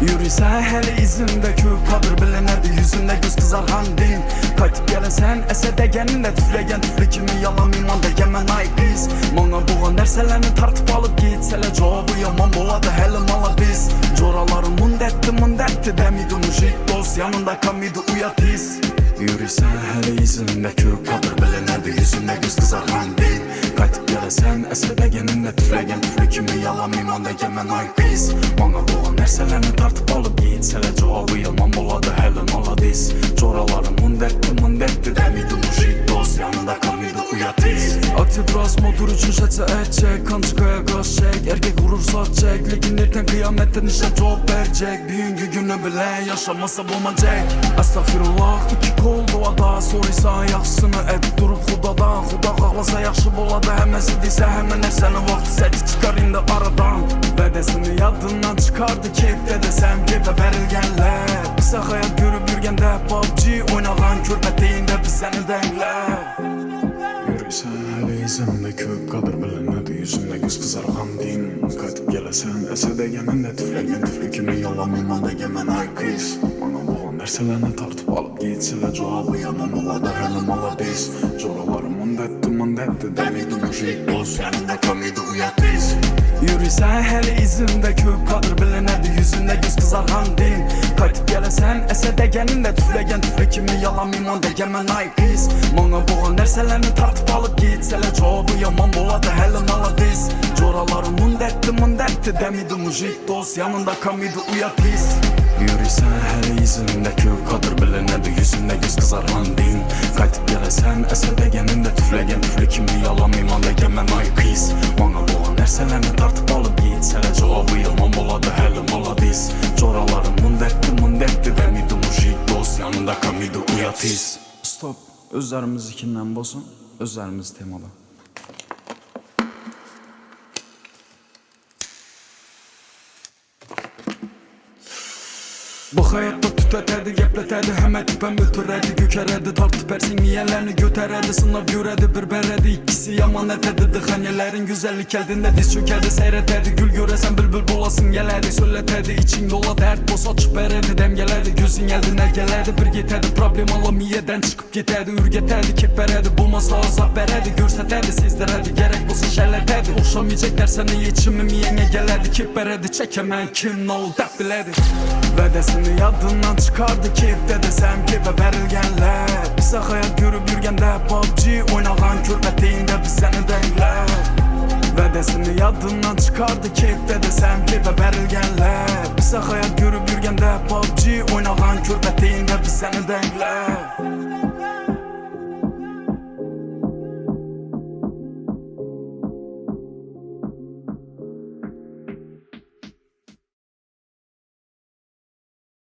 Yürüysen hele izinde köp kalır bilinedi yüzünde göz kızargan din Kaytıp gelen sen ese degeninde tüflegen tüflü kimi yalan iman degemen ay biz Mana buğan derselerini tartıp alıp gitsele cevabı yaman boladı hele mala biz Coraları mundetti demidi mujik dost yanında kamidi uyatiz Yürüysen hele izinde köp kalır bilinedi yüzünde göz kızargan din Kaytıp gelen sen ese degeninde tüflegen tüflü kimi yalan iman degemen ay biz Mana buğan derselerini tartıp alıp gitsele cevabı yaman boladı hele mala biz Coraları mundetti demidi mujik dost yanında kamidi uyatiz Aktifraz motor üçün şəçə ətcək Kan çıxaya qaş çək Erkek vurur saç çək Lekin ertən qiyamətdən işə cavab vercək Büyüngü günü bilə yaşamasa bulmacaq Əstəğfirullah iki kol duada Soruysa yaxşısını et durub xudadan Xuda qağlasa yaxşı boladı Həməsi desə həmən əfsəni vaxtı Səti çıxar indi aradan Vədəsini yadından çıxardı Keyfdə desəm keyfə bərilgənlər Pisa hayat görüb yürgəndə PUBG oynağan körpəteyində biz səni dənglər Yürüysen hele izimde köp kalır bilinedi yüzünde göz kızargan din Kaytıp gelesen ese degeninde tüflegen tüflü kimi yalan iman degemen ay kız Bana buğan derselerini tartıp alıp gitsele cevabı yaman oladı hele mala biz Coraları mundetti demidi mujik dost yanında kamidi uyatiz Yürüysen hele izimde köp kalır bilinedi yüzünde göz kızargan din Kaytıp gelesen ese degeninde tüflegen tüflü kimi yalan iman degemen ay kız Bana buğan derselerini tartıp alıp gitsele cevabı yaman boladı hele mala biz Coraları mundetti demidi mujik dost yanında kamidi uyatiz Yürüysen hele izinde köp kalır bilinedi yüzünde göz kızargan din Kaytıp gelesen ese degeninde tüflegen tüflü kimi yalan iman degemen ay kız Bana buğan derselerini tartıp alıp gitsele cevabı yaman boladı hele mala biz Coraları mundetti demidi mujik dost yanında kamidi uyatiz Stop, özlerimiz ikinden bosun, özlerimiz temada Bu hayatta tütetedi, gepletedi Hemen tüpen götüredi, gökeredi Tartıp ersin niyelerini göteredi Sınav göredi, bir beredi İkisi yaman etedi Dıhanyelerin güzellik eldinde diz çökedi Seyretedi, gül göresen bülbül bolasın geledi Söyletedi, için dola dert boz açıp beredi Demgeledi, gözün eldine geledi Bir getedi, problem alamiyeden çıkıp getedi Ürgetedi, kep beredi, bulmasa azap beredi Görsetedi, sizdiredi, gerek boz işerletedi Oxşamayacak derseni yetişimim yenge geledi Kep beredi, çekemen kim ne ol dep biledi Vədəsini yadından çıxardı Keyfdə desəm keyfə bərilgənlər Pisa hayat görüb yürgəndə PUBG oynağan körpəteyində biz səni dənglər Vədəsini yadından çıxardı Keyfdə desəm keyfə bərilgənlər Pisa hayat görüb yürgəndə PUBG oynağan körpəteyində biz səni dənglər